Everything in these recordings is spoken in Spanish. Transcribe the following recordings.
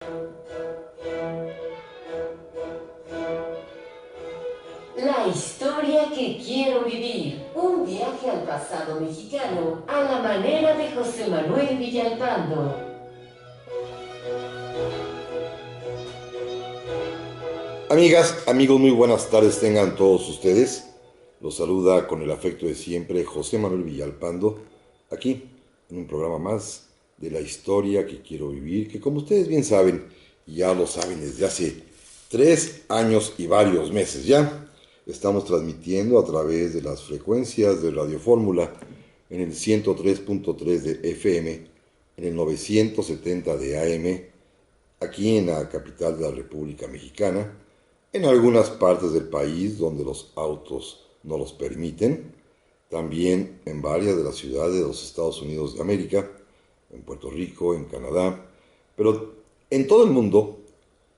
La historia que quiero vivir. Un viaje al pasado mexicano a la manera de José Manuel Villalpando. Amigas, amigos, muy buenas tardes tengan todos ustedes. Los saluda con el afecto de siempre José Manuel Villalpando, aquí en un programa más de la historia que quiero vivir, que como ustedes bien saben, y ya lo saben desde hace 3 años y varios meses ya, estamos transmitiendo a través de las frecuencias de Radio Fórmula en el 103.3 de FM, en el 970 de AM, aquí en la capital de la República Mexicana, en algunas partes del país donde los autos no los permiten, también en varias de las ciudades de los Estados Unidos de América, en Puerto Rico, en Canadá, pero en todo el mundo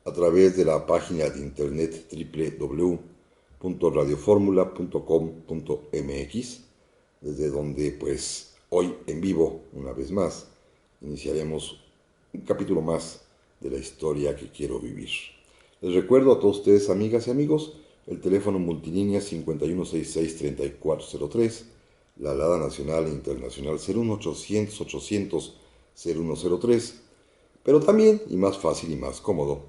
a través de la página de internet www.radioformula.com.mx, desde donde pues hoy en vivo, una vez más, iniciaremos un capítulo más de la historia que quiero vivir. Les recuerdo a todos ustedes, amigas y amigos, el teléfono multilínea 5166-3403, la alada nacional e internacional 01800-800-0103, pero también, y más fácil y más cómodo,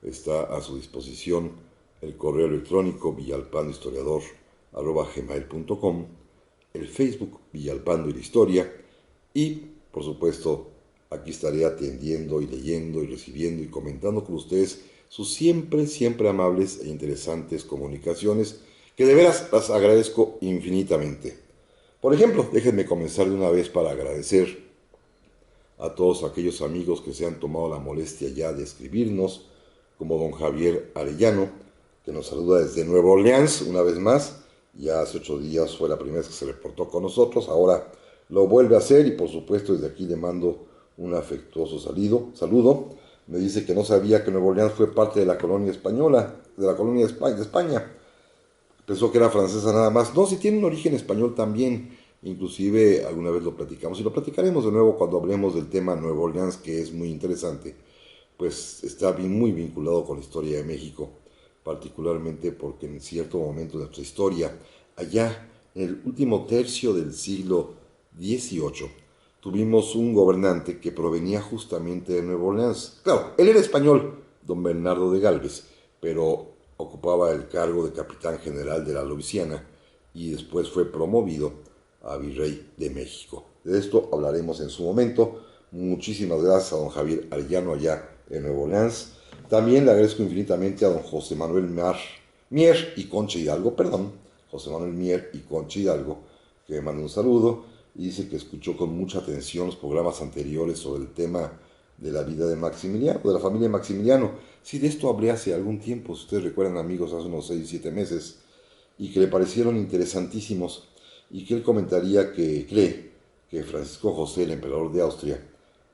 está a su disposición el correo electrónico villalpandohistoriador@gmail.com, el Facebook Villalpando y la Historia, y, por supuesto, aquí estaré atendiendo y leyendo y recibiendo y comentando con ustedes sus siempre amables e interesantes comunicaciones, que de veras las agradezco infinitamente. Por ejemplo, déjenme comenzar de una vez para agradecer a todos aquellos amigos que se han tomado la molestia ya de escribirnos, como don Javier Arellano, que nos saluda desde Nueva Orleans una vez más. Ya hace 8 días fue la primera vez que se reportó con nosotros, ahora lo vuelve a hacer y por supuesto desde aquí le mando un afectuoso saludo. Me dice que no sabía que Nueva Orleans fue parte de la colonia española, de la colonia de España. Pensó que era francesa nada más. No, si tiene un origen español también. Inclusive alguna vez lo platicamos y lo platicaremos de nuevo cuando hablemos del tema Nueva Orleans, que es muy interesante. Pues está muy vinculado con la historia de México, particularmente porque en cierto momento de nuestra historia, allá en el último tercio del siglo XVIII, tuvimos un gobernante que provenía justamente de Nueva Orleans. Claro, él era español, don Bernardo de Galvez, pero ocupaba el cargo de capitán general de la Luisiana y después fue promovido a virrey de México. De esto hablaremos en su momento. Muchísimas gracias a don Javier Arellano allá en Nueva Orleans. También le agradezco infinitamente a don José Manuel Mier y Concha Hidalgo, José Manuel Mier y Concha Hidalgo, que me manda un saludo y dice que escuchó con mucha atención los programas anteriores sobre el tema de la vida de Maximiliano, de la familia Maximiliano. Sí, de esto hablé hace algún tiempo, si ustedes recuerdan, amigos, hace unos 6 o 7 meses, y que le parecieron interesantísimos, y que él comentaría que cree que Francisco José, el emperador de Austria,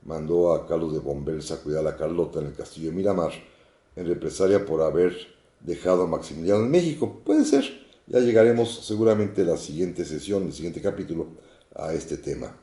mandó a Carlos de Bombels a cuidar a Carlota en el castillo de Miramar, en represalia por haber dejado a Maximiliano en México. Puede ser, ya llegaremos seguramente a la siguiente sesión, el siguiente capítulo, a este tema,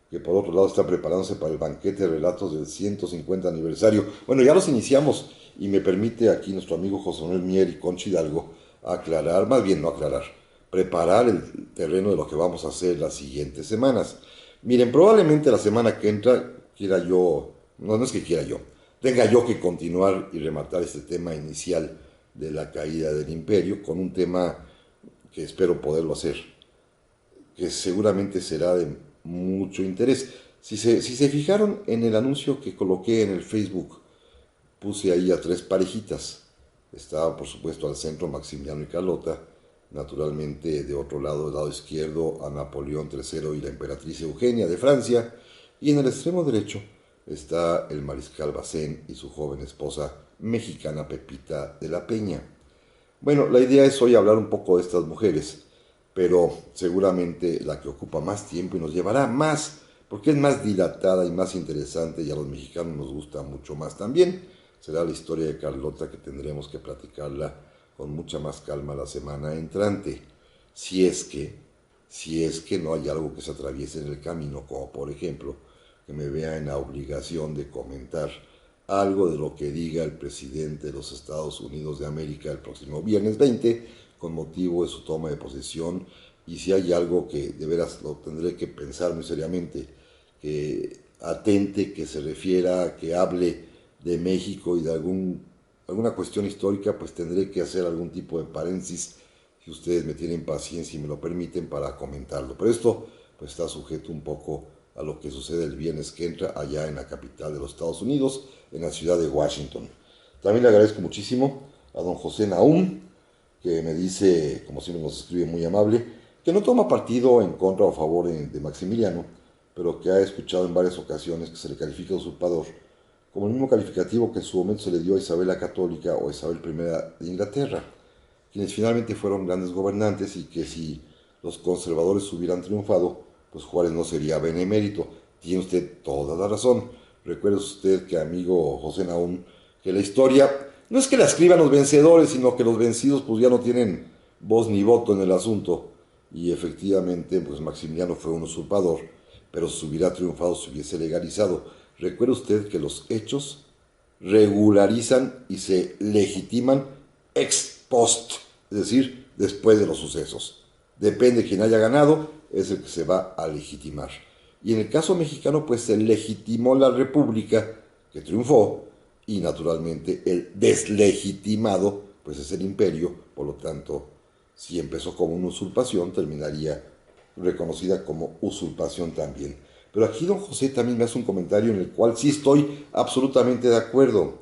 que por otro lado está preparándose para el banquete de relatos del 150 aniversario. Bueno, ya los iniciamos y me permite aquí nuestro amigo José Manuel Mier y Concha Hidalgo aclarar, más bien no aclarar, preparar el terreno de lo que vamos a hacer las siguientes semanas. Miren, probablemente la semana que entra quiera yo, no es que quiera yo, tenga yo que continuar y rematar este tema inicial de la caída del imperio con un tema que espero poderlo hacer, que seguramente será de mucho interés. Si se fijaron en el anuncio que coloqué en el Facebook, puse ahí a 3 parejitas. Estaba, por supuesto, al centro Maximiliano y Carlota, naturalmente de otro lado, del lado izquierdo, a Napoleón III y la emperatriz Eugenia de Francia, y en el extremo derecho está el mariscal Bazaine y su joven esposa mexicana Pepita de la Peña. Bueno, la idea es hoy hablar un poco de estas mujeres, pero seguramente la que ocupa más tiempo y nos llevará más, porque es más dilatada y más interesante y a los mexicanos nos gusta mucho más también, será la historia de Carlota, que tendremos que platicarla con mucha más calma la semana entrante, si es que, si es que no hay algo que se atraviese en el camino, como por ejemplo que me vea en la obligación de comentar algo de lo que diga el presidente de los Estados Unidos de América el próximo viernes 20, con motivo de su toma de posesión, y si hay algo que de veras lo tendré que pensar muy seriamente, que atente, que se refiera, que hable de México y de alguna cuestión histórica, pues tendré que hacer algún tipo de paréntesis, si ustedes me tienen paciencia y me lo permiten, para comentarlo. Pero esto pues está sujeto un poco a lo que sucede el viernes que entra allá en la capital de los Estados Unidos, en la ciudad de Washington. También le agradezco muchísimo a don José Nahum, que me dice, como siempre nos escribe muy amable, que no toma partido en contra o a favor de Maximiliano, pero que ha escuchado en varias ocasiones que se le califica de usurpador, como el mismo calificativo que en su momento se le dio a Isabel la Católica o Isabel I de Inglaterra, quienes finalmente fueron grandes gobernantes, y que si los conservadores hubieran triunfado, pues Juárez no sería benemérito. Tiene usted toda la razón. Recuerde usted, que amigo José Nahum, que la historia no es que la escriban los vencedores, sino que los vencidos pues ya no tienen voz ni voto en el asunto. Y efectivamente, pues Maximiliano fue un usurpador, pero si hubiera triunfado, se hubiese legalizado. Recuerde usted que los hechos regularizan y se legitiman ex post, es decir, después de los sucesos. Depende de quién haya ganado, es el que se va a legitimar. Y en el caso mexicano, pues se legitimó la república, que triunfó, y naturalmente el deslegitimado, pues es el imperio. Por lo tanto, si empezó como una usurpación, terminaría reconocida como usurpación también. Pero aquí don José también me hace un comentario en el cual sí estoy absolutamente de acuerdo,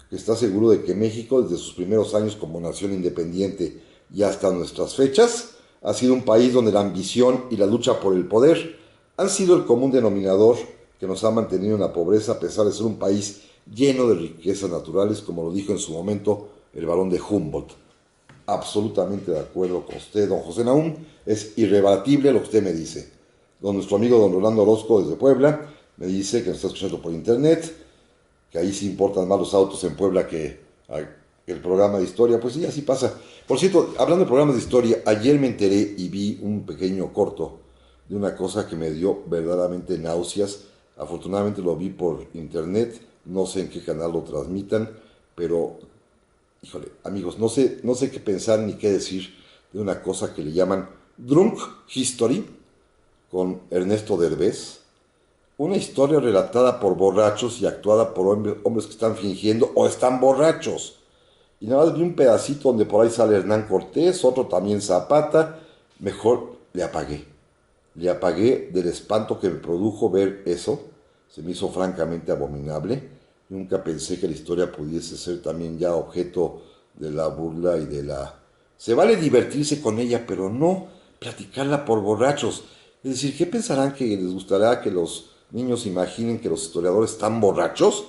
que está seguro de que México, desde sus primeros años como nación independiente y hasta nuestras fechas, ha sido un país donde la ambición y la lucha por el poder han sido el común denominador que nos ha mantenido en la pobreza, a pesar de ser un país lleno de riquezas naturales, como lo dijo en su momento el barón de Humboldt. Absolutamente de acuerdo con usted, don José Nahum. Es irrebatible lo que usted me dice. Nuestro amigo don Rolando Orozco desde Puebla me dice que nos está escuchando por internet, que ahí sí importan más los autos en Puebla que el programa de historia. Pues sí, así pasa. Por cierto, hablando de programas de historia, ayer me enteré y vi un pequeño corto de una cosa que me dio verdaderamente náuseas. Afortunadamente lo vi por internet, no sé en qué canal lo transmitan, pero, híjole, amigos, no sé qué pensar ni qué decir de una cosa que le llaman Drunk History, con Ernesto Derbez. Una historia relatada por borrachos y actuada por hombres que están fingiendo o están borrachos. Y nada más vi un pedacito donde por ahí sale Hernán Cortés, otro también Zapata. Mejor le apagué. Le apagué del espanto que me produjo ver eso. Se me hizo francamente abominable. Nunca pensé que la historia pudiese ser también ya objeto de la burla y de la... Se vale divertirse con ella, pero no platicarla por borrachos. Es decir, ¿qué pensarán? ¿Que les gustará que los niños imaginen que los historiadores están borrachos?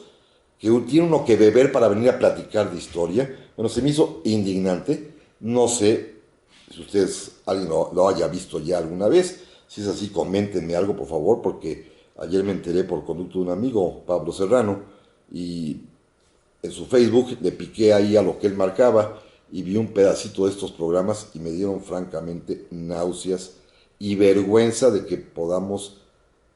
¿Que tiene uno que beber para venir a platicar de historia? Bueno, se me hizo indignante. No sé si ustedes, alguien lo haya visto ya alguna vez. Si es así, coméntenme algo, por favor, porque ayer me enteré por conducto de un amigo, Pablo Serrano, y en su Facebook le piqué ahí a lo que él marcaba y vi un pedacito de estos programas y me dieron francamente náuseas y vergüenza de que podamos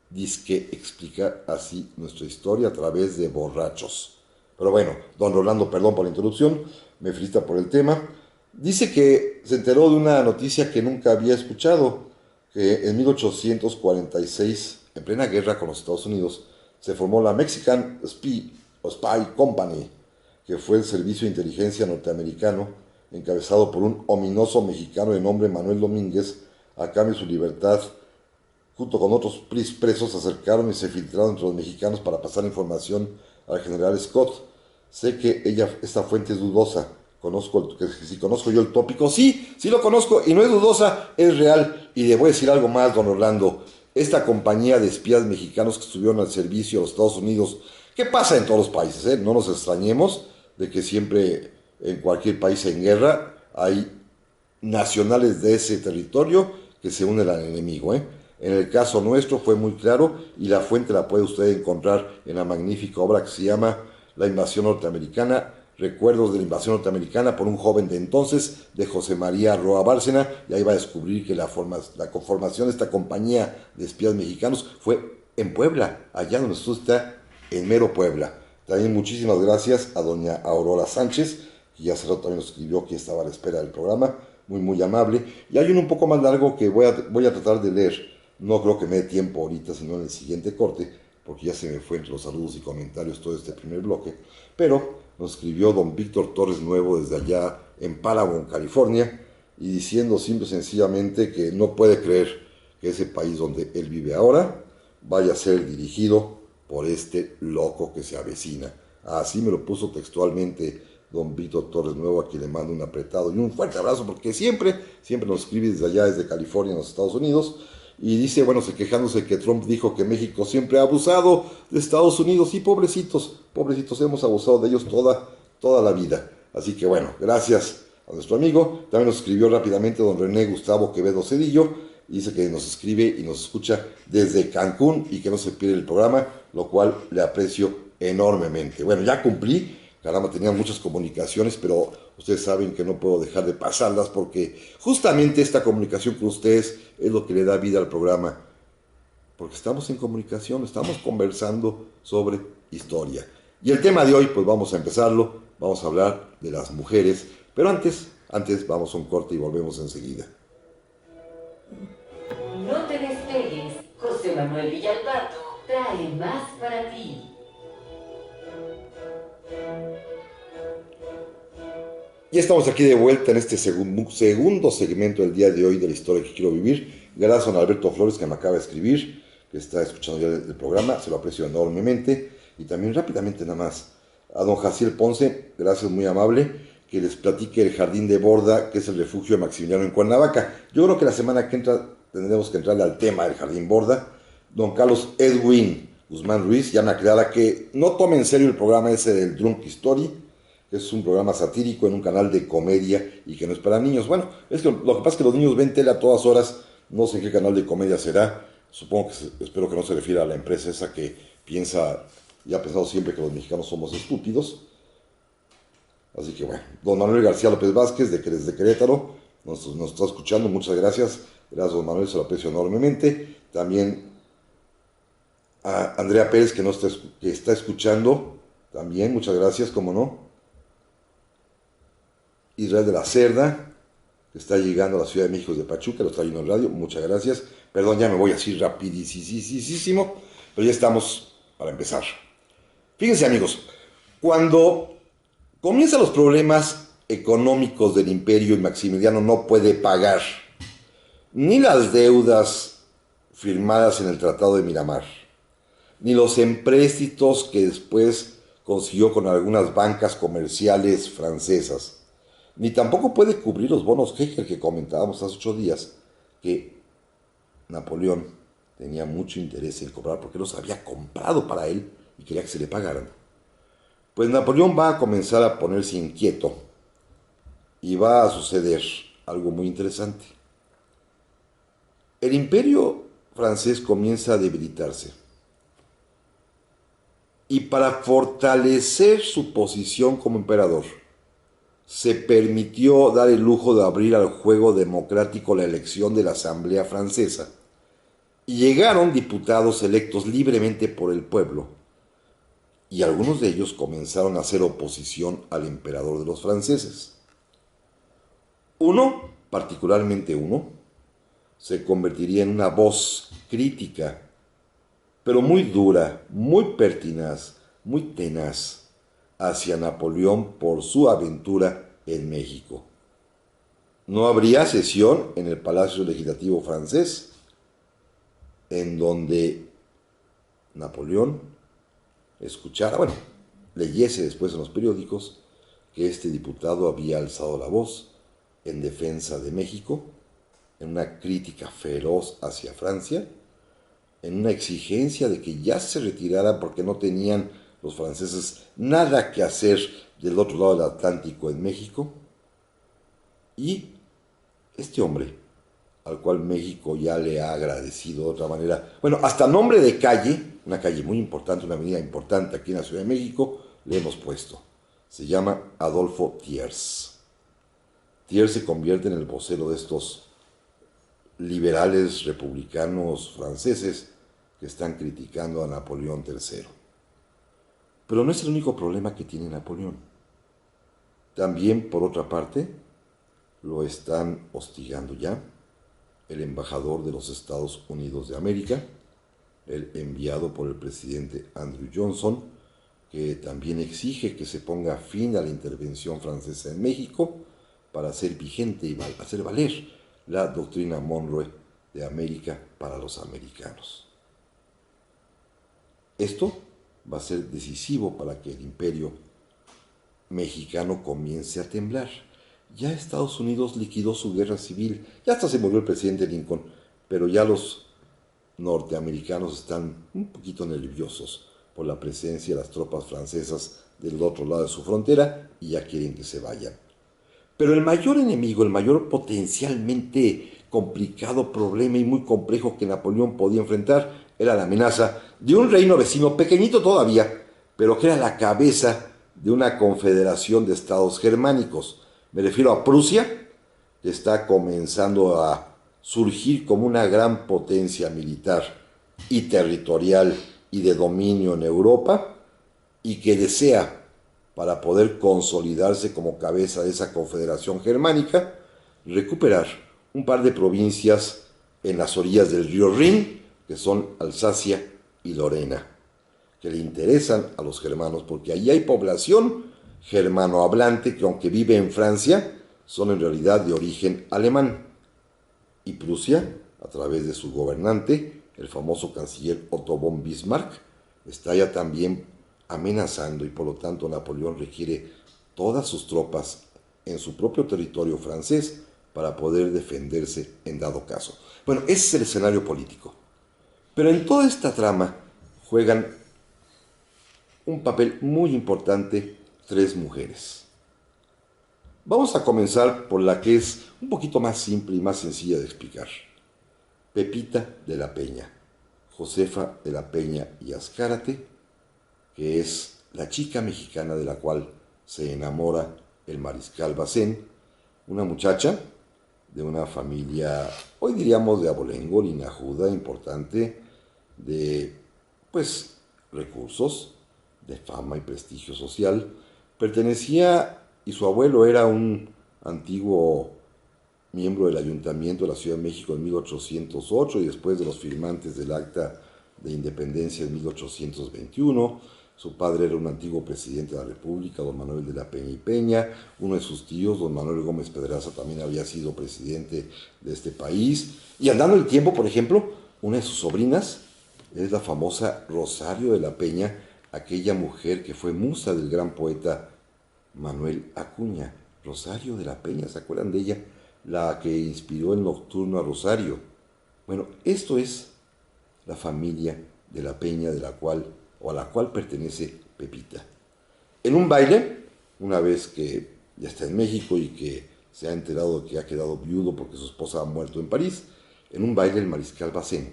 disque explicar así nuestra historia a través de borrachos. Pero bueno, don Rolando, perdón por la interrupción, me felicita por el tema. Dice que se enteró de una noticia que nunca había escuchado, que en 1846, en plena guerra con los Estados Unidos, se formó la Mexican Spy Company, que fue el servicio de inteligencia norteamericano, encabezado por un ominoso mexicano de nombre Manuel Domínguez. A cambio de su libertad, junto con otros presos, se acercaron y se filtraron entre los mexicanos para pasar información al general Scott. Sé que esta fuente es dudosa. Si conozco yo el tópico, sí lo conozco y no es dudosa, es real. Y le voy a decir algo más, don Orlando. Esta compañía de espías mexicanos que estuvieron al servicio de los Estados Unidos, ¿qué pasa en todos los países? No nos extrañemos de que siempre en cualquier país en guerra hay nacionales de ese territorio que se unen al enemigo. En el caso nuestro fue muy claro, y la fuente la puede usted encontrar en la magnífica obra que se llama La invasión norteamericana, recuerdos de la invasión norteamericana por un joven de entonces, de José María Roa Bárcena, y ahí va a descubrir que la conformación de esta compañía de espías mexicanos fue en Puebla, allá donde usted está, en mero Puebla. También muchísimas gracias a doña Aurora Sánchez, que ya hace rato también nos escribió que estaba a la espera del programa, muy muy amable. Y hay uno un poco más largo que voy a tratar de leer, no creo que me dé tiempo ahorita, sino en el siguiente corte, porque ya se me fue entre los saludos y comentarios todo este primer bloque, pero nos escribió don Víctor Torres Nuevo desde allá en Paragon, California, y diciendo simple y sencillamente que no puede creer que ese país donde él vive ahora vaya a ser dirigido por este loco que se avecina. Así me lo puso textualmente don Víctor Torres Nuevo, a quien le mando un apretado y un fuerte abrazo, porque siempre nos escribe desde allá, desde California, en los Estados Unidos, y dice, bueno, quejándose que Trump dijo que México siempre ha abusado de Estados Unidos, y pobrecitos, hemos abusado de ellos toda la vida. Así que bueno, gracias a nuestro amigo. También nos escribió rápidamente don René Gustavo Quevedo Cedillo, y dice que nos escribe y nos escucha desde Cancún y que no se pierde el programa, lo cual le aprecio enormemente. Bueno, ya cumplí, caramba, tenía muchas comunicaciones, pero ustedes saben que no puedo dejar de pasarlas porque justamente esta comunicación con ustedes es lo que le da vida al programa, porque estamos en comunicación, estamos conversando sobre historia. Y el tema de hoy, pues vamos a empezarlo, vamos a hablar de las mujeres, pero antes vamos a un corte y volvemos enseguida. No te despegues, José Manuel Villalbato trae más para ti. Y estamos aquí de vuelta en este segundo segmento del día de hoy de la historia que quiero vivir. Gracias a don Alberto Flores, que me acaba de escribir, que está escuchando ya el programa, se lo aprecio enormemente. Y también rápidamente nada más a don Jaciel Ponce, gracias, muy amable, que les platique el Jardín de Borda, que es el refugio de Maximiliano en Cuernavaca. Yo creo que la semana que entra tendremos que entrarle al tema del Jardín Borda. Don Carlos Edwin Guzmán Ruiz ya me aclara que no tome en serio el programa ese del Drunk Story, que es un programa satírico en un canal de comedia y que no es para niños. Bueno, es que lo que pasa es que los niños ven tele a todas horas, no sé en qué canal de comedia será, supongo que espero que no se refiera a la empresa esa que piensa y ha pensado siempre que los mexicanos somos estúpidos. Así que bueno, don Manuel García López Vázquez, desde Querétaro, nos está escuchando, muchas gracias. Gracias, don Manuel, se lo aprecio enormemente. También a Andrea Pérez, que está escuchando, también, muchas gracias, como no. Israel de la Cerda, que está llegando a la Ciudad de México de Pachuca, lo está viendo en radio, muchas gracias. Perdón, ya me voy así rapidísimo, pero ya estamos para empezar. Fíjense, amigos, cuando comienzan los problemas económicos del imperio y Maximiliano no puede pagar ni las deudas firmadas en el Tratado de Miramar, ni los empréstitos que después consiguió con algunas bancas comerciales francesas, ni tampoco puede cubrir los bonos Hegel que comentábamos hace 8 días, que Napoleón tenía mucho interés en cobrar porque los había comprado para él y quería que se le pagaran. Pues Napoleón va a comenzar a ponerse inquieto y va a suceder algo muy interesante. El imperio francés comienza a debilitarse y para fortalecer su posición como emperador se permitió dar el lujo de abrir al juego democrático la elección de la Asamblea Francesa y llegaron diputados electos libremente por el pueblo y algunos de ellos comenzaron a hacer oposición al emperador de los franceses. Particularmente uno, se convertiría en una voz crítica, pero muy dura, muy pertinaz, muy tenaz, hacia Napoleón por su aventura en México. No habría sesión en el Palacio Legislativo francés, en donde Napoleón leyese después en los periódicos que este diputado había alzado la voz en defensa de México, en una crítica feroz hacia Francia, en una exigencia de que ya se retirara porque no tenían los franceses nada que hacer del otro lado del Atlántico en México. Y este hombre, al cual México ya le ha agradecido de otra manera, bueno, hasta nombre de calle, una calle muy importante, una avenida importante aquí en la Ciudad de México, le hemos puesto. Se llama Adolfo Thiers. Thiers se convierte en el vocero de estos liberales republicanos franceses que están criticando a Napoleón III. Pero no es el único problema que tiene Napoleón. También, por otra parte, lo están hostigando ya el embajador de los Estados Unidos de América, el enviado por el presidente Andrew Johnson, que también exige que se ponga fin a la intervención francesa en México para hacer vigente y hacer valer la doctrina Monroe de América para los americanos. Esto va a ser decisivo para que el imperio mexicano comience a temblar. Ya Estados Unidos liquidó su guerra civil, ya hasta se murió el presidente Lincoln, pero ya los norteamericanos están un poquito nerviosos por la presencia de las tropas francesas del otro lado de su frontera y ya quieren que se vayan. Pero el mayor enemigo, el mayor potencialmente complicado problema y muy complejo que Napoleón podía enfrentar era la amenaza de un reino vecino, pequeñito todavía, pero que era la cabeza de una confederación de estados germánicos. Me refiero a Prusia, que está comenzando a surgir como una gran potencia militar y territorial y de dominio en Europa, y que desea, para poder consolidarse como cabeza de esa confederación germánica, recuperar un par de provincias en las orillas del río Rin, que son Alsacia y Lorena, que le interesan a los germanos, porque allí hay población germanohablante que, aunque vive en Francia, son en realidad de origen alemán. Y Prusia, a través de su gobernante, el famoso canciller Otto von Bismarck, está ya también amenazando, y por lo tanto Napoleón requiere todas sus tropas en su propio territorio francés para poder defenderse en dado caso. Bueno, ese es el escenario político. Pero en toda esta trama juegan un papel muy importante tres mujeres. Vamos a comenzar por la que es un poquito más simple y más sencilla de explicar. Pepita de la Peña, Josefa de la Peña y Azcárate, que es la chica mexicana de la cual se enamora el mariscal Bazaine, una muchacha de una familia, hoy diríamos de abolengo, linajuda, importante, de, pues, recursos, de fama y prestigio social. Pertenecía, y su abuelo era un antiguo miembro del Ayuntamiento de la Ciudad de México en 1808 y después de los firmantes del Acta de Independencia en 1821. Su padre era un antiguo presidente de la República, don Manuel de la Peña y Peña. Uno de sus tíos, don Manuel Gómez Pedraza, también había sido presidente de este país. Y andando el tiempo, por ejemplo, una de sus sobrinas es la famosa Rosario de la Peña, aquella mujer que fue musa del gran poeta Manuel Acuña. Rosario de la Peña, ¿se acuerdan de ella? La que inspiró el Nocturno a Rosario. Bueno, esto es la familia de la Peña de la cual, o a la cual pertenece Pepita. En un baile, una vez que ya está en México y que se ha enterado de que ha quedado viudo porque su esposa ha muerto en París, en un baile el mariscal Bazaine,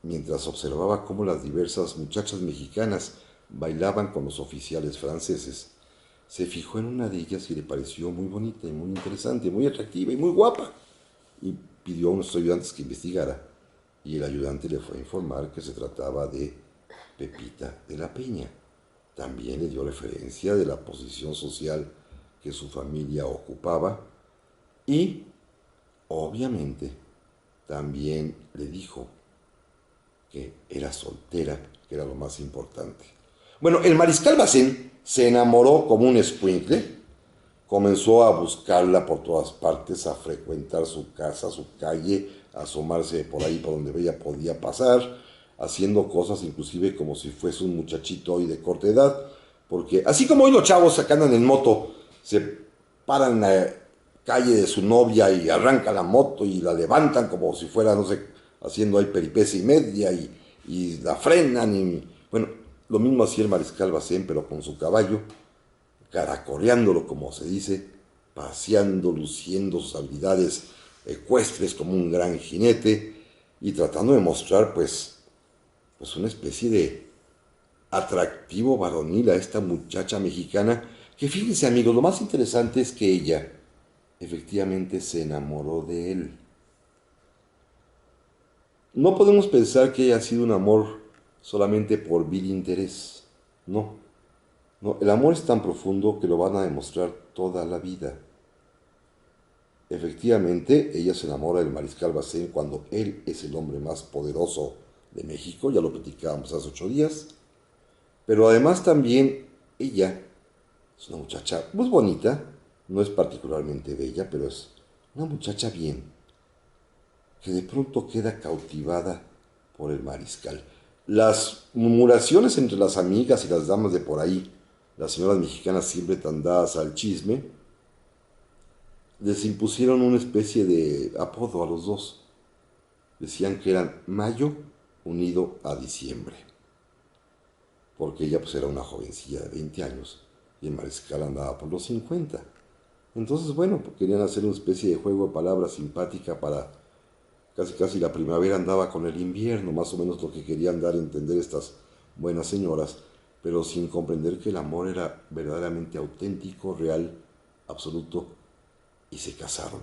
mientras observaba cómo las diversas muchachas mexicanas bailaban con los oficiales franceses, se fijó en una de ellas y le pareció muy bonita y muy interesante, muy atractiva y muy guapa, y pidió a unos ayudantes que investigara, y el ayudante le fue a informar que se trataba de Pepita de la Peña. También le dio referencia de la posición social que su familia ocupaba y, obviamente, también le dijo que era soltera, que era lo más importante. Bueno, el mariscal Bazaine se enamoró como un escuincle, comenzó a buscarla por todas partes, a frecuentar su casa, su calle, a asomarse por ahí por donde ella podía pasar, haciendo cosas inclusive como si fuese un muchachito hoy de corta edad, porque así como hoy los chavos que andan en moto se paran en la calle de su novia y arrancan la moto y la levantan como si fuera, no sé, haciendo ahí peripecia y media y la frenan y bueno, lo mismo hacía el mariscal Bazaine, pero con su caballo, caracoleándolo, como se dice, paseando, luciendo sus habilidades ecuestres como un gran jinete y tratando de mostrar, pues una especie de atractivo varonil a esta muchacha mexicana, que fíjense amigos, lo más interesante es que ella efectivamente se enamoró de él. No podemos pensar que haya sido un amor solamente por vil interés. No, no, el amor es tan profundo que lo van a demostrar toda la vida. Efectivamente, ella se enamora del mariscal Bazaine cuando él es el hombre más poderoso de México, ya lo platicábamos hace 8 días, pero además también ella es una muchacha muy bonita, no es particularmente bella, pero es una muchacha bien, que de pronto queda cautivada por el mariscal. Las murmuraciones entre las amigas y las damas de por ahí, las señoras mexicanas siempre tan dadas al chisme, les impusieron una especie de apodo a los dos. Decían que eran Mayo unido a Diciembre, porque ella pues era una jovencilla de 20 años y el mariscal andaba por los 50. Entonces, bueno, pues querían hacer una especie de juego de palabras simpática para casi la primavera andaba con el invierno, más o menos lo que querían dar a entender estas buenas señoras, pero sin comprender que el amor era verdaderamente auténtico, real, absoluto, y se casaron.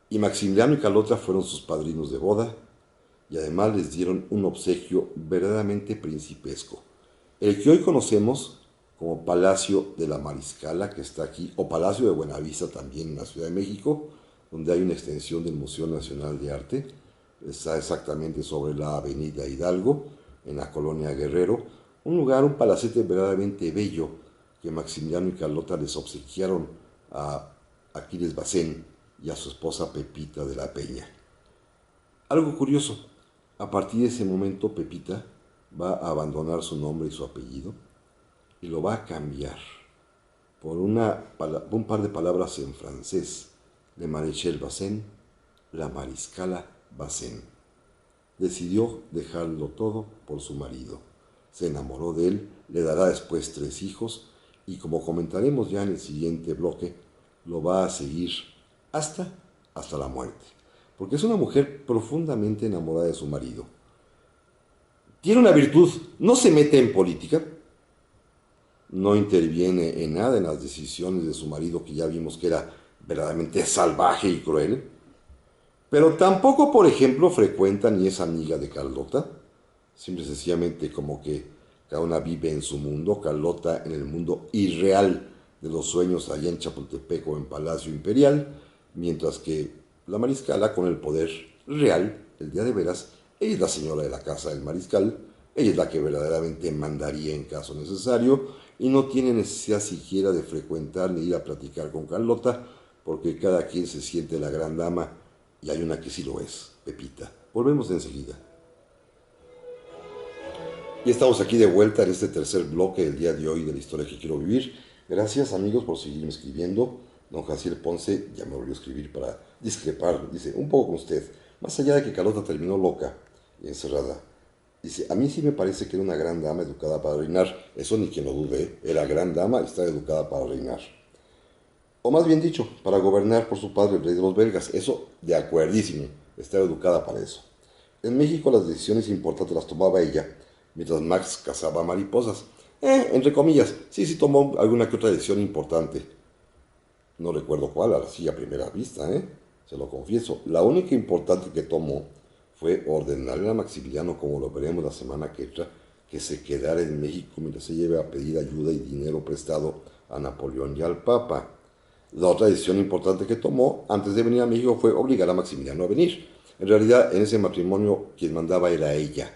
Y Maximiliano y Carlota fueron sus padrinos de boda, y además les dieron un obsequio verdaderamente principesco, el que hoy conocemos como Palacio de la Mariscala, que está aquí, o Palacio de Buenavista también en la Ciudad de México, donde hay una extensión del Museo Nacional de Arte. Está exactamente sobre la Avenida Hidalgo, en la colonia Guerrero, un lugar, un palacete verdaderamente bello que Maximiliano y Carlota les obsequiaron a Aquiles Bazaine y a su esposa Pepita de la Peña. Algo curioso, a partir de ese momento Pepita va a abandonar su nombre y su apellido y lo va a cambiar por un par de palabras en francés, Le Maréchal Bazaine, la Mariscala Bazaine. Decidió dejarlo todo por su marido. Se enamoró de él, le dará después 3 hijos y, como comentaremos ya en el siguiente bloque, lo va a seguir hasta la muerte. Porque es una mujer profundamente enamorada de su marido. Tiene una virtud, no se mete en política, no interviene en nada en las decisiones de su marido, que ya vimos que era verdaderamente salvaje y cruel, pero tampoco, por ejemplo, frecuenta ni es amiga de Carlota, simple y sencillamente como que cada una vive en su mundo, Carlota en el mundo irreal de los sueños allá en Chapultepec o en Palacio Imperial, mientras que la mariscala con el poder real, el día de veras, ella es la señora de la casa del mariscal, ella es la que verdaderamente mandaría en caso necesario y no tiene necesidad siquiera de frecuentar ni ir a platicar con Carlota, porque cada quien se siente la gran dama y hay una que sí lo es, Pepita. Volvemos enseguida. Y estamos aquí de vuelta en este tercer bloque del día de hoy de la historia que quiero vivir. Gracias, amigos, por seguirme escribiendo. Don Jaciel Ponce ya me volvió a escribir para discrepar. Dice, un poco con usted. Más allá de que Carlota terminó loca y encerrada. Dice, a mí sí me parece que era una gran dama educada para reinar. Eso ni quien lo dude, ¿eh? Era gran dama y estaba educada para reinar. O más bien dicho, para gobernar por su padre, el rey de los belgas. Eso, de acuerdísimo, estaba educada para eso. En México las decisiones importantes las tomaba ella, mientras Max cazaba mariposas. Entre comillas, sí tomó alguna que otra decisión importante. No recuerdo cuál, así a primera vista, se lo confieso. La única importante que tomó fue ordenarle a Maximiliano, como lo veremos la semana que entra, que se quedara en México mientras se lleve a pedir ayuda y dinero prestado a Napoleón y al Papa. La otra decisión importante que tomó antes de venir a México fue obligar a Maximiliano a venir. En realidad, en ese matrimonio quien mandaba era ella.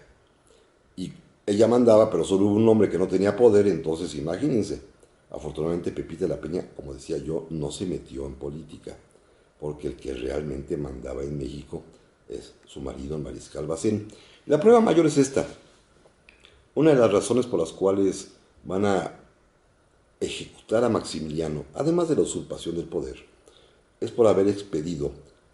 Y ella mandaba, pero solo hubo un hombre que no tenía poder, entonces imagínense. Afortunadamente Pepita de la Peña, como decía yo, no se metió en política, porque el que realmente mandaba en México es su marido, el mariscal Bazaine. La prueba mayor es esta. Una de las razones por las cuales van a ejecutar a Maximiliano, además de la usurpación del poder, es por haber expedido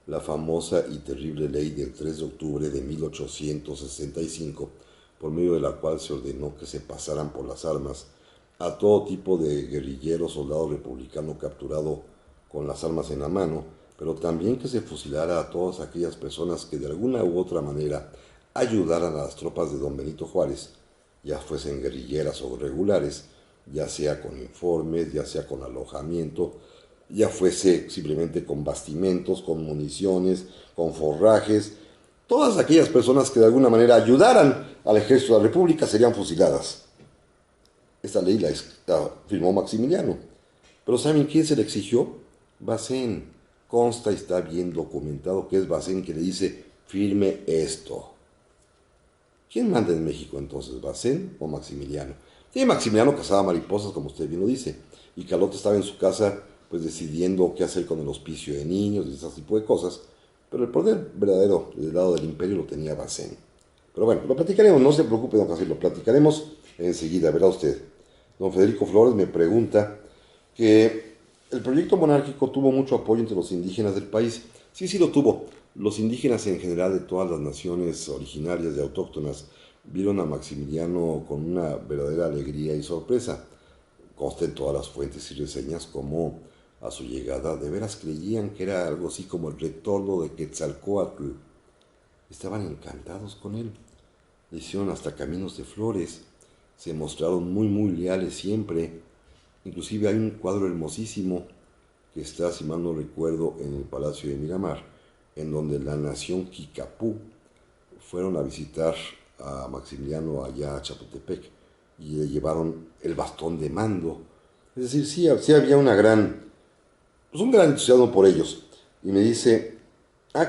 la famosa y terrible ley del 3 de octubre de 1865, por medio de la cual se ordenó que se pasaran por las armas a todo tipo de guerrillero, soldado republicano capturado con las armas en la mano, pero también que se fusilara a todas aquellas personas que de alguna u otra manera ayudaran a las tropas de don Benito Juárez, ya fuesen guerrilleras o regulares, ya sea con informes, ya sea con alojamiento, ya fuese simplemente con bastimentos, con municiones, con forrajes. Todas aquellas personas que de alguna manera ayudaran al ejército de la República serían fusiladas. esta ley la firmó Maximiliano. Pero ¿saben quién se le exigió? Bazán. Consta y está bien documentado que es Bazán que le dice, firme esto. ¿Quién manda en México entonces, Bazán o Maximiliano? Sí, Maximiliano cazaba mariposas, como usted bien lo dice, y Carlota estaba en su casa, pues decidiendo qué hacer con el hospicio de niños y ese tipo de cosas, pero el poder verdadero del lado del imperio lo tenía Bazán. Pero bueno, lo platicaremos, no se preocupe, don Casimiro, lo platicaremos enseguida, verá usted. Don Federico Flores me pregunta que el proyecto monárquico tuvo mucho apoyo entre los indígenas del país. Sí, sí lo tuvo. Los indígenas en general de todas las naciones originarias y autóctonas vieron a Maximiliano con una verdadera alegría y sorpresa. Consta en todas las fuentes y reseñas como a su llegada de veras creían que era algo así como el retorno de Quetzalcóatl. Estaban encantados con él. Le hicieron hasta caminos de flores. Se mostraron muy, muy leales siempre. Inclusive hay un cuadro hermosísimo que está, si mal no recuerdo, en el Palacio de Miramar, en donde la nación Kikapú fueron a visitar a Maximiliano allá a Chapultepec y le llevaron el bastón de mando. Es decir, sí había un gran entusiasmo por ellos. Y me dice,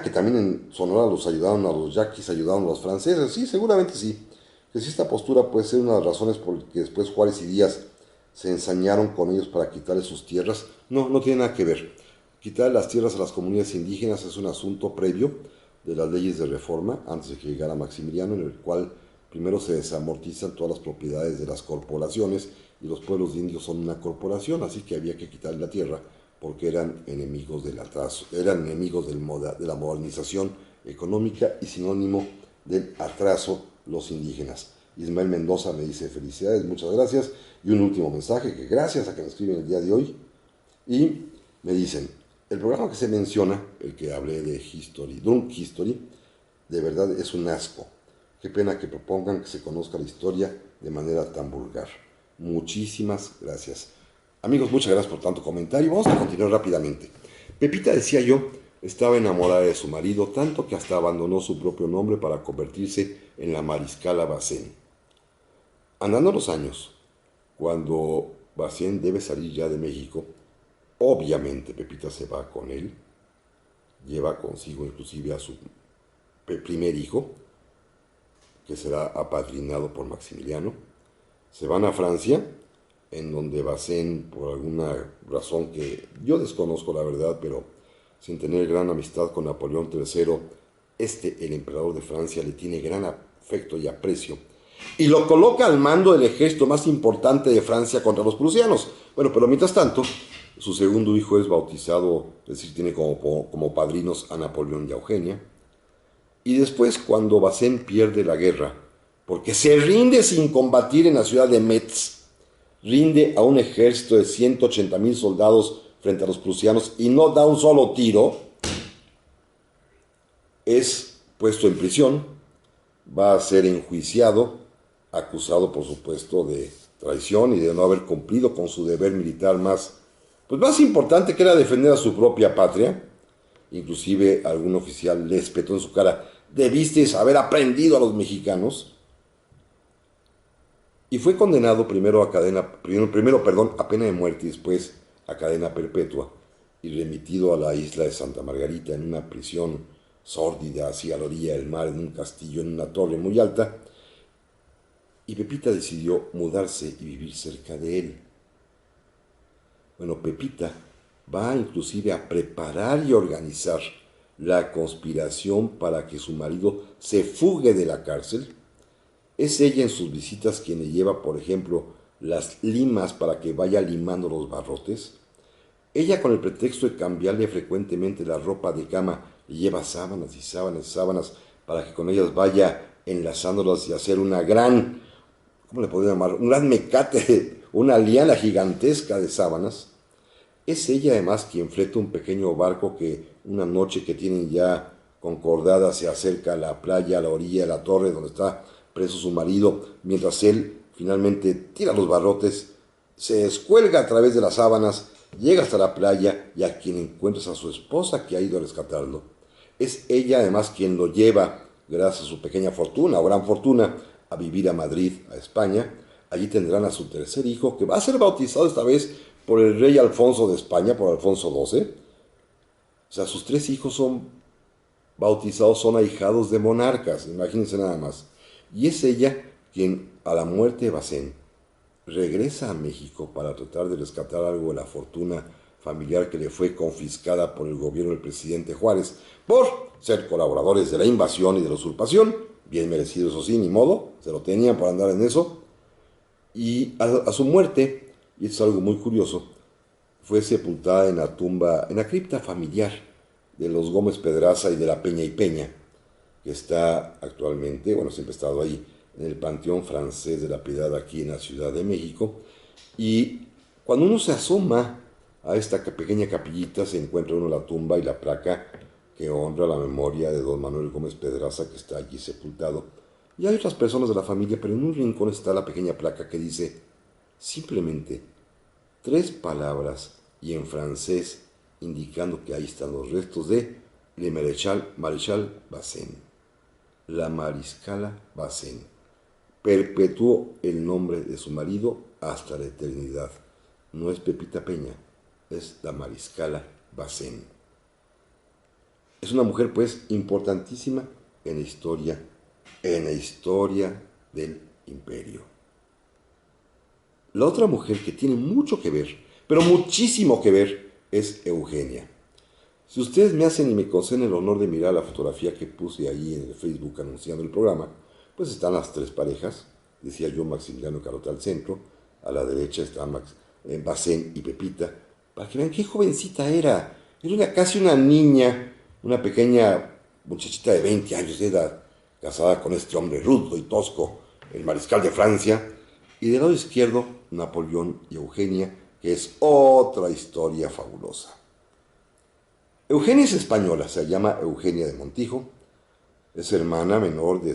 que también en Sonora los ayudaron a los yaquis, ayudaron a los franceses. Sí, seguramente sí. Que sí, esta postura puede ser una de las razones por las que después Juárez y Díaz se ensañaron con ellos para quitarles sus tierras. No, no tiene nada que ver. Quitar las tierras a las comunidades indígenas es un asunto previo de las leyes de reforma, antes de que llegara Maximiliano, en el cual primero se desamortizan todas las propiedades de las corporaciones y los pueblos indios son una corporación, así que había que quitarle la tierra porque eran enemigos del atraso, eran enemigos de la modernización económica y sinónimo del atraso los indígenas. Ismael Mendoza me dice felicidades, muchas gracias, y un último mensaje que gracias a que me escriben el día de hoy, y me dicen, el programa que se menciona, el que hablé de History, Drunk History, de verdad es un asco. Qué pena que propongan que se conozca la historia de manera tan vulgar. Muchísimas gracias. Amigos, muchas gracias por tanto comentario. Vamos a continuar rápidamente. Pepita, decía yo, estaba enamorada de su marido, tanto que hasta abandonó su propio nombre para convertirse en la mariscala Bazán. Andando los años, cuando Bazán debe salir ya de México, obviamente Pepita se va con él, lleva consigo inclusive a su primer hijo, que será apadrinado por Maximiliano. Se van a Francia, en donde Bazán, por alguna razón que yo desconozco la verdad, pero sin tener gran amistad con Napoleón III, el emperador de Francia, le tiene gran afecto y aprecio, y lo coloca al mando del ejército más importante de Francia contra los prusianos. Bueno, pero mientras tanto, su segundo hijo es bautizado, es decir, tiene como padrinos a Napoleón y a Eugenia. Y después, cuando Bazán pierde la guerra, porque se rinde sin combatir en la ciudad de Metz, rinde a un ejército de 180,000 soldados frente a los prusianos y no da un solo tiro, es puesto en prisión, va a ser enjuiciado, acusado por supuesto de traición y de no haber cumplido con su deber militar más importante, que era defender a su propia patria. Inclusive algún oficial le espetó en su cara, debisteis haber aprendido a los mexicanos. Y fue condenado primero a pena de muerte y después a cadena perpetua y remitido a la isla de Santa Margarita en una prisión sórdida, así a la orilla del mar, en un castillo, en una torre muy alta. Y Pepita decidió mudarse y vivir cerca de él. Bueno, Pepita va inclusive a preparar y organizar la conspiración para que su marido se fugue de la cárcel. Es ella en sus visitas quien le lleva, por ejemplo, las limas para que vaya limando los barrotes. Ella, con el pretexto de cambiarle frecuentemente la ropa de cama, le lleva sábanas y sábanas y sábanas para que con ellas vaya enlazándolas y hacer una gran, ¿cómo le podría llamar? Un gran mecate, una liana gigantesca de sábanas. Es ella además quien fleta un pequeño barco que una noche que tienen ya concordada se acerca a la playa, a la orilla de la torre donde está preso su marido, mientras él finalmente tira los barrotes, se descuelga a través de las sábanas, llega hasta la playa y a quien encuentra a su esposa que ha ido a rescatarlo. Es ella además quien lo lleva, gracias a su pequeña fortuna o gran fortuna, a vivir a Madrid, a España, Allí tendrán a su tercer hijo, que va a ser bautizado esta vez por el rey Alfonso de España, por Alfonso XII. O sea, sus tres hijos son bautizados, son ahijados de monarcas, imagínense nada más. Y es ella quien, a la muerte de Bazén, regresa a México para tratar de rescatar algo de la fortuna familiar que le fue confiscada por el gobierno del presidente Juárez por ser colaboradores de la invasión y de la usurpación, bien merecido eso sí, ni modo, se lo tenían por andar en eso, y a su muerte, y esto es algo muy curioso, fue sepultada en la tumba, en la cripta familiar de los Gómez Pedraza y de la Peña y Peña, que está actualmente, bueno, siempre ha estado ahí, en el Panteón Francés de la Piedad aquí en la Ciudad de México. Y cuando uno se asoma a esta pequeña capillita, se encuentra uno la tumba y la placa que honra la memoria de don Manuel Gómez Pedraza, que está allí sepultado. Y hay otras personas de la familia, pero en un rincón está la pequeña placa que dice simplemente 3 palabras y en francés, indicando que ahí están los restos de Le Maréchal Bazén, la mariscala Bazén. Perpetuó el nombre de su marido hasta la eternidad. No es Pepita Peña, es la mariscala Bazén. Es una mujer pues importantísima en la historia del imperio. La otra mujer que tiene mucho que ver, pero muchísimo que ver, es Eugenia. Si ustedes me hacen y me conceden el honor de mirar la fotografía que puse ahí en el Facebook anunciando el programa, pues están las 3 parejas, decía yo Maximiliano Carota al centro, a la derecha está Bazén y Pepita, para que vean qué jovencita era. Era casi una niña, una pequeña muchachita de 20 años de edad, casada con este hombre rudo y tosco, el mariscal de Francia, y del lado izquierdo Napoleón y Eugenia, que es otra historia fabulosa. Eugenia es española, se llama Eugenia de Montijo, es hermana menor de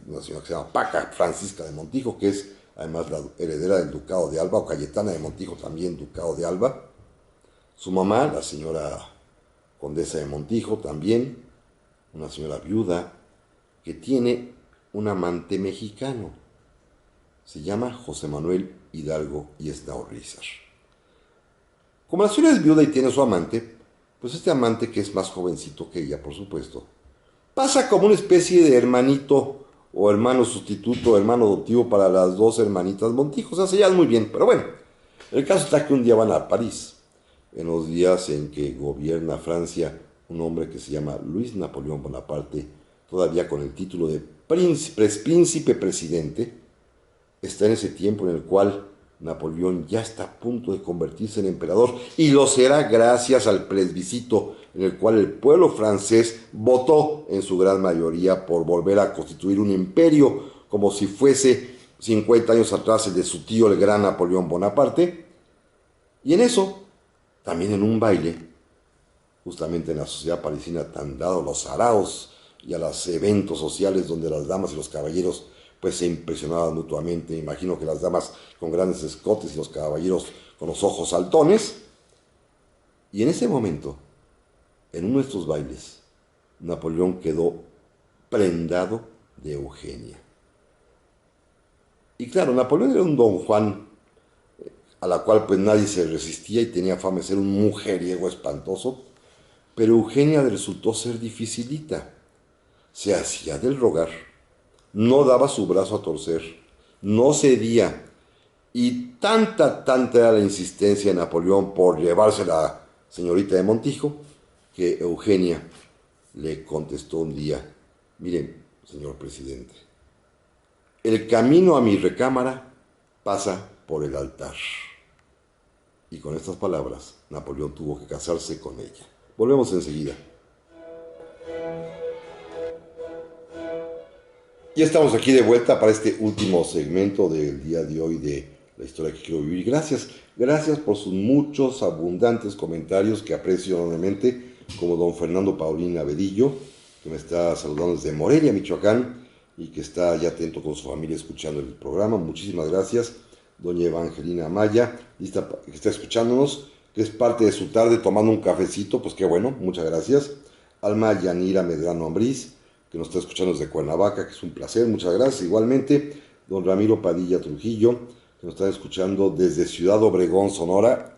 una señora que se llama Paca Francisca de Montijo, que es además la heredera del Ducado de Alba, o Cayetana de Montijo también, Ducado de Alba. Su mamá, la señora Condesa de Montijo, también, una señora viuda, que tiene un amante mexicano. Se llama José Manuel Hidalgo y es Naorrízar. Como la señora es viuda y tiene su amante, pues este amante, que es más jovencito que ella, por supuesto, pasa como una especie de hermanito o hermano sustituto, hermano adoptivo para las 2 hermanitas Montijo. O sea, se llevan muy bien, pero bueno, el caso está que un día van a París, en los días en que gobierna Francia un hombre que se llama Luis Napoleón Bonaparte, todavía con el título de príncipe presidente. Está en ese tiempo en el cual Napoleón ya está a punto de convertirse en emperador, y lo será gracias al plebiscito en el cual el pueblo francés votó en su gran mayoría por volver a constituir un imperio, como si fuese 50 años atrás el de su tío el gran Napoleón Bonaparte. Y en eso, también en un baile, justamente en la sociedad parisina tan dado los saraos y a los eventos sociales donde las damas y los caballeros pues se impresionaban mutuamente. Imagino que las damas con grandes escotes y los caballeros con los ojos saltones. Y en ese momento, en uno de estos bailes, Napoleón quedó prendado de Eugenia. Y claro, Napoleón era un don Juan a la cual pues nadie se resistía y tenía fama de ser un mujeriego espantoso, pero Eugenia le resultó ser dificilita. Se hacía del rogar, no daba su brazo a torcer, no cedía, y tanta era la insistencia de Napoleón por llevarse a la señorita de Montijo, que Eugenia le contestó un día: miren, señor presidente, el camino a mi recámara pasa por el altar. Y con estas palabras, Napoleón tuvo que casarse con ella. Volvemos enseguida. Ya estamos aquí de vuelta para este último segmento del día de hoy de La Historia que Quiero Vivir. Gracias por sus muchos, abundantes comentarios que aprecio enormemente, como don Fernando Paulín Abedillo, que me está saludando desde Morelia, Michoacán, y que está ya atento con su familia escuchando el programa. Muchísimas gracias. Doña Evangelina Amaya, que está escuchándonos, que es parte de su tarde tomando un cafecito, pues qué bueno, muchas gracias. Alma Yanira Medrano Ambriz, que nos está escuchando desde Cuernavaca, que es un placer, muchas gracias. Igualmente, don Ramiro Padilla Trujillo, que nos está escuchando desde Ciudad Obregón, Sonora.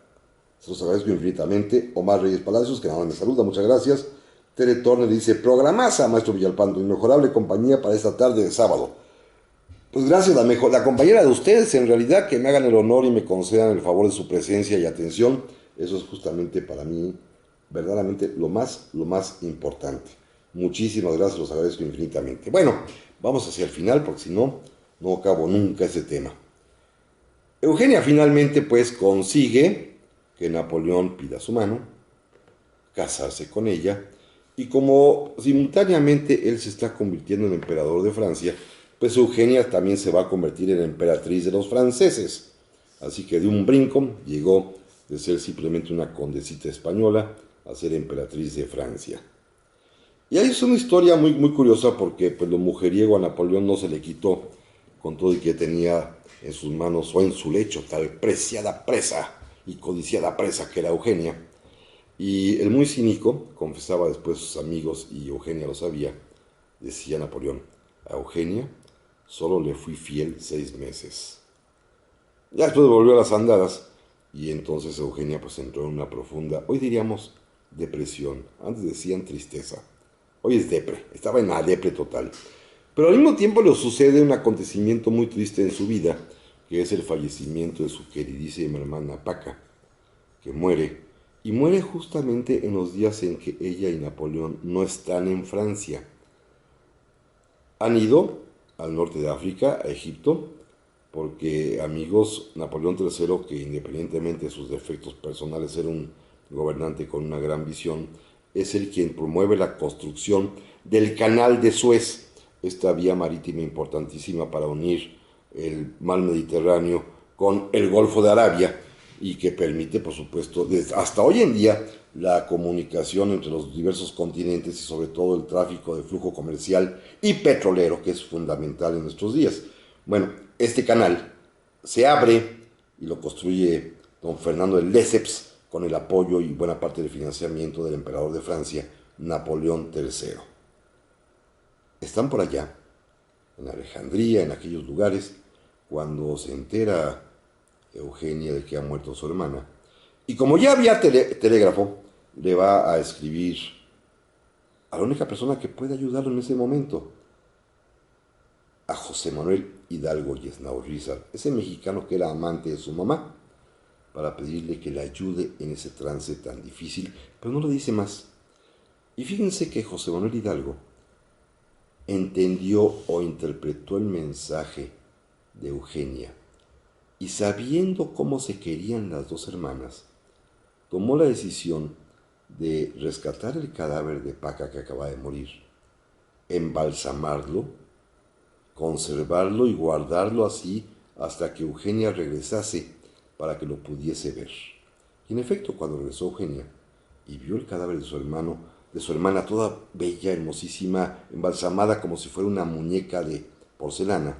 Se los agradezco infinitamente. Omar Reyes Palacios, que nada más me saluda, muchas gracias. Tere Torner dice, programaza, maestro Villalpando, inmejorable compañía para esta tarde de sábado. Pues gracias, la compañera de ustedes, en realidad, que me hagan el honor y me concedan el favor de su presencia y atención. Eso es justamente para mí, verdaderamente, lo más importante. Muchísimas gracias, los agradezco infinitamente. Bueno, vamos hacia el final, porque si no, no acabo nunca ese tema. Eugenia finalmente, pues, consigue que Napoleón pida su mano, casarse con ella, y como simultáneamente él se está convirtiendo en emperador de Francia, pues Eugenia también se va a convertir en emperatriz de los franceses. Así que de un brinco llegó de ser simplemente una condesita española a ser emperatriz de Francia. Y ahí es una historia muy curiosa porque pues, lo mujeriego a Napoleón no se le quitó con todo y que tenía en sus manos o en su lecho tal preciada presa y codiciada presa que era Eugenia. Y el muy cínico, confesaba después a sus amigos, y Eugenia lo sabía, decía Napoleón, a Eugenia solo le fui fiel 6 meses. Ya después volvió a las andadas, y entonces Eugenia pues entró en una profunda, hoy diríamos depresión, antes decían tristeza, hoy es depre, estaba en la depre total. Pero al mismo tiempo le sucede un acontecimiento muy triste en su vida, que es el fallecimiento de su queridísima hermana Paca, que muere, y muere justamente en los días en que ella y Napoleón no están en Francia. Han ido al norte de África, a Egipto, porque, amigos, Napoleón III, que independientemente de sus defectos personales era un gobernante con una gran visión, es el quien promueve la construcción del Canal de Suez, esta vía marítima importantísima para unir el mar Mediterráneo con el Golfo de Arabia y que permite, por supuesto, hasta hoy en día la comunicación entre los diversos continentes y sobre todo el tráfico de flujo comercial y petrolero, que es fundamental en nuestros días. Bueno, este canal se abre y lo construye don Fernando de Lesseps con el apoyo y buena parte del financiamiento del emperador de Francia, Napoleón III. Están por allá, en Alejandría, en aquellos lugares, cuando se entera Eugenia de que ha muerto su hermana. Y como ya había telégrafo, le va a escribir a la única persona que puede ayudarlo en ese momento, a José Manuel Hidalgo Yesnaurrizar, ese mexicano que era amante de su mamá, para pedirle que le ayude en ese trance tan difícil, pero no le dice más. Y fíjense que José Manuel Hidalgo entendió o interpretó el mensaje de Eugenia, y sabiendo cómo se querían las dos hermanas, tomó la decisión de rescatar el cadáver de Paca que acaba de morir, embalsamarlo, conservarlo y guardarlo así hasta que Eugenia regresase para que lo pudiese ver. Y en efecto, cuando regresó Eugenia y vio el cadáver de su hermana toda bella, hermosísima, embalsamada como si fuera una muñeca de porcelana,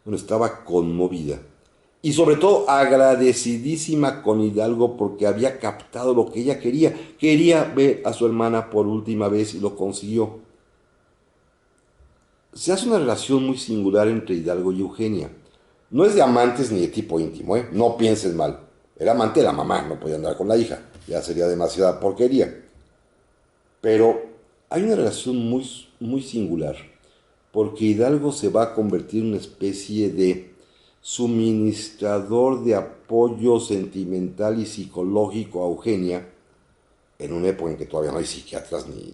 bueno, estaba conmovida y sobre todo agradecidísima con Hidalgo porque había captado lo que ella quería. Quería ver a su hermana por última vez y lo consiguió. Se hace una relación muy singular entre Hidalgo y Eugenia. No es de amantes ni de tipo íntimo, ¿eh? No pienses mal. Era amante de la mamá, no podía andar con la hija. Ya sería demasiada porquería. Pero hay una relación muy singular, porque Hidalgo se va a convertir en una especie de suministrador de apoyo sentimental y psicológico a Eugenia, en una época en que todavía no hay psiquiatras ni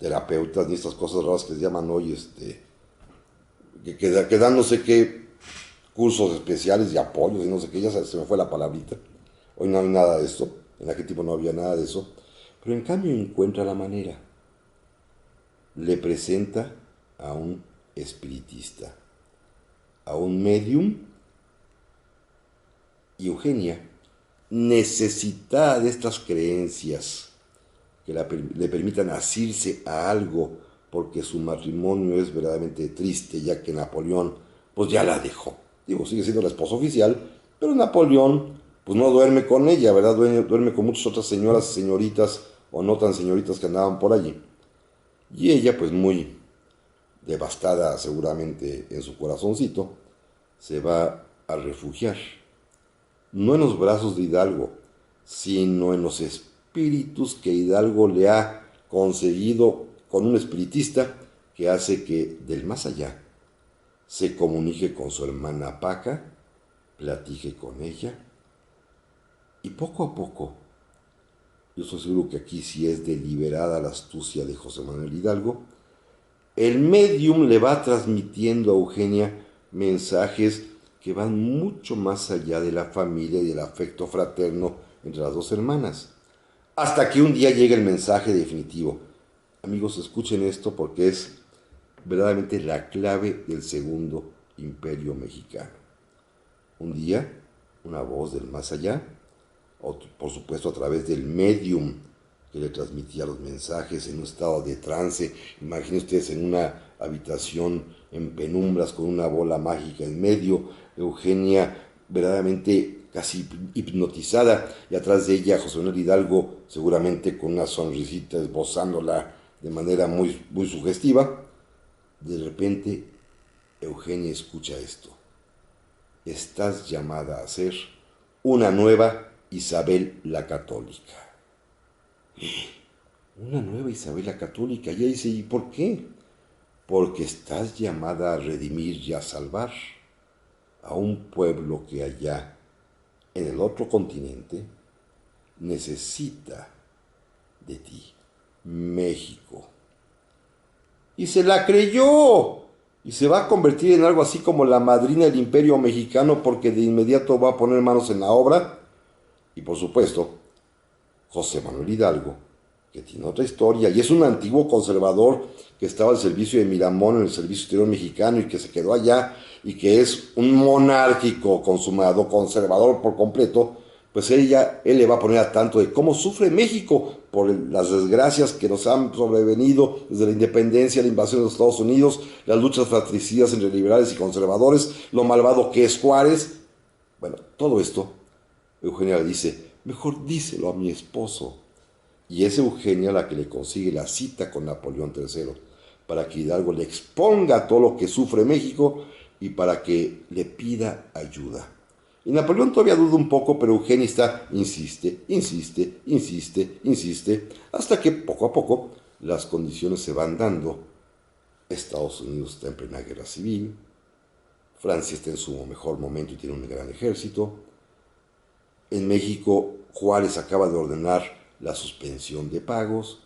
terapeutas ni estas cosas raras que se llaman hoy, que dan no sé qué cursos especiales de apoyo y no sé qué, ya se me fue la palabrita. Hoy no hay nada de esto, en aquel tiempo no había nada de eso, pero en cambio encuentra la manera. Le presenta a un espiritista, a un medium, y Eugenia, necesitada de estas creencias que le permitan asirse a algo, porque su matrimonio es verdaderamente triste, ya que Napoleón pues ya la dejó. Digo, sigue siendo la esposa oficial, pero Napoleón pues no duerme con ella, ¿verdad? Duerme con muchas otras señoras, señoritas o no tan señoritas que andaban por allí. Y ella pues muy devastada seguramente en su corazoncito, se va a refugiar, no en los brazos de Hidalgo, sino en los espíritus que Hidalgo le ha conseguido con un espiritista que hace que del más allá se comunique con su hermana Paca, platique con ella y poco a poco, yo estoy seguro que aquí sí es deliberada la astucia de José Manuel Hidalgo, el medium le va transmitiendo a Eugenia mensajes que van mucho más allá de la familia y del afecto fraterno entre las dos hermanas. Hasta que un día llega el mensaje definitivo. Amigos, escuchen esto porque es verdaderamente la clave del segundo imperio mexicano. Un día, una voz del más allá, por supuesto a través del medium que le transmitía los mensajes en un estado de trance. Imaginen ustedes en una habitación en penumbras con una bola mágica en medio, Eugenia verdaderamente casi hipnotizada y atrás de ella José Manuel Hidalgo seguramente con una sonrisita esbozándola de manera muy sugestiva. De repente Eugenia escucha esto: estás llamada a ser una nueva Isabel la Católica. Una nueva Isabel la Católica. Y ella dice, ¿y por qué? Porque estás llamada a redimir y a salvar a un pueblo que allá en el otro continente necesita de ti, México. Y se la creyó. Y se va a convertir en algo así como la madrina del imperio mexicano porque de inmediato va a poner manos en la obra. Y por supuesto, José Manuel Hidalgo, que tiene otra historia, y es un antiguo conservador que estaba al servicio de Miramón en el Servicio Exterior Mexicano y que se quedó allá, y que es un monárquico consumado, conservador por completo, pues él le va a poner a tanto de cómo sufre México por las desgracias que nos han sobrevenido desde la independencia, la invasión de los Estados Unidos, las luchas fratricidas entre liberales y conservadores, lo malvado que es Juárez. Bueno, todo esto, Eugenia le dice, mejor díselo a mi esposo. Y es Eugenia la que le consigue la cita con Napoleón III, para que Hidalgo le exponga todo lo que sufre México y para que le pida ayuda. Y Napoleón todavía duda un poco, pero Eugenia insiste, hasta que poco a poco las condiciones se van dando. Estados Unidos está en plena guerra civil, Francia está en su mejor momento y tiene un gran ejército. En México, Juárez acaba de ordenar la suspensión de pagos.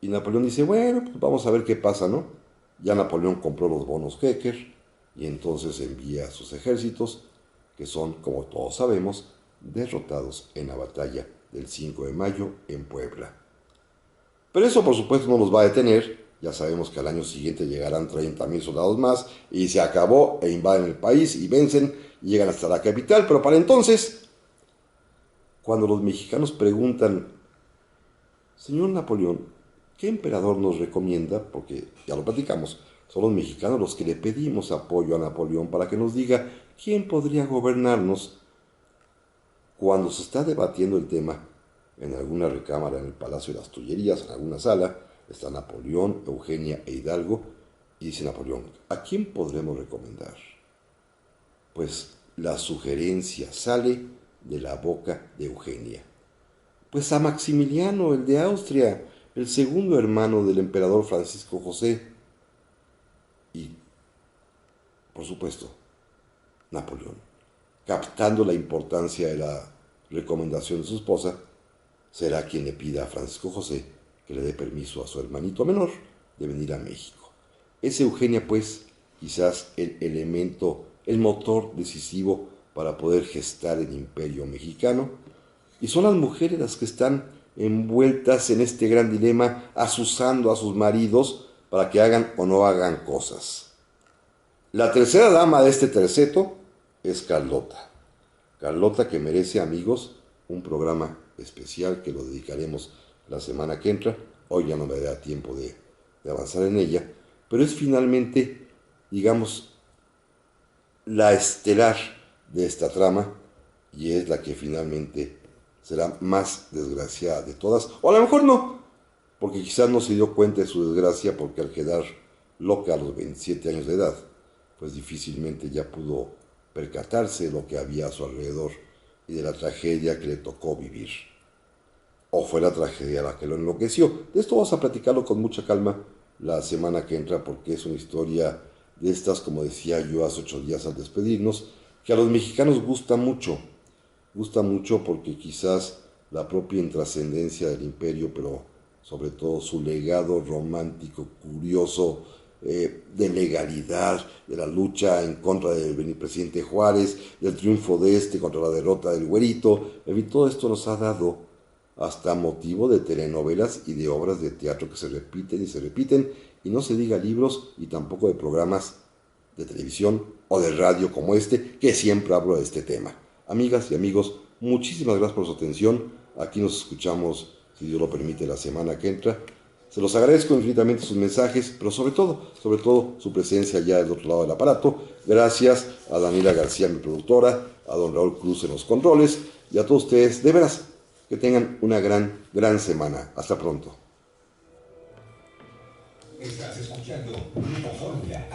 Y Napoleón dice, bueno, pues vamos a ver qué pasa, ¿no? Ya Napoleón compró los bonos Hecker y entonces envía a sus ejércitos, que son, como todos sabemos, derrotados en la batalla del 5 de mayo en Puebla. Pero eso, por supuesto, no los va a detener. Ya sabemos que al año siguiente llegarán 30,000 soldados más y se acabó e invaden el país y vencen y llegan hasta la capital. Pero para entonces, cuando los mexicanos preguntan, señor Napoleón, ¿qué emperador nos recomienda? Porque ya lo platicamos, son los mexicanos los que le pedimos apoyo a Napoleón para que nos diga quién podría gobernarnos. Cuando se está debatiendo el tema en alguna recámara en el Palacio de las Tullerías, en alguna sala, está Napoleón, Eugenia e Hidalgo, y dice Napoleón, ¿a quién podremos recomendar? Pues la sugerencia sale de la boca de Eugenia. Pues a Maximiliano, el de Austria, el segundo hermano del emperador Francisco José. Y, por supuesto, Napoleón, captando la importancia de la recomendación de su esposa, será quien le pida a Francisco José que le dé permiso a su hermanito menor de venir a México. Es Eugenia, pues, quizás el elemento, el motor decisivo para poder gestar el imperio mexicano, y son las mujeres las que están envueltas en este gran dilema, asusando a sus maridos para que hagan o no hagan cosas. La tercera dama de este terceto es Carlota. Carlota, que merece, amigos, un programa especial que lo dedicaremos la semana que entra. Hoy ya no me da tiempo de avanzar en ella, pero es finalmente, digamos, la estelar de esta trama y es la que finalmente será más desgraciada de todas, o a lo mejor no, porque quizás no se dio cuenta de su desgracia porque al quedar loca a los 27 años de edad, pues difícilmente ya pudo percatarse de lo que había a su alrededor y de la tragedia que le tocó vivir. O fue la tragedia la que lo enloqueció. De esto vamos a platicarlo con mucha calma la semana que entra, porque es una historia de estas, como decía yo hace 8 días al despedirnos, que a los mexicanos gusta mucho porque quizás la propia intrascendencia del imperio, pero sobre todo su legado romántico, curioso, de legalidad, de la lucha en contra del presidente Juárez, del triunfo de este contra la derrota del güerito, en fin, todo esto nos ha dado hasta motivo de telenovelas y de obras de teatro que se repiten, y no se diga libros y tampoco de programas de televisión o de radio como este, que siempre hablo de este tema. Amigas y amigos, muchísimas gracias por su atención. Aquí nos escuchamos, si Dios lo permite, la semana que entra. Se los agradezco infinitamente sus mensajes, pero sobre todo su presencia ya del otro lado del aparato. Gracias a Daniela García, mi productora, a don Raúl Cruz en los controles, y a todos ustedes, de veras, que tengan una gran semana. Hasta pronto. Estás escuchando Grupo Fórmula.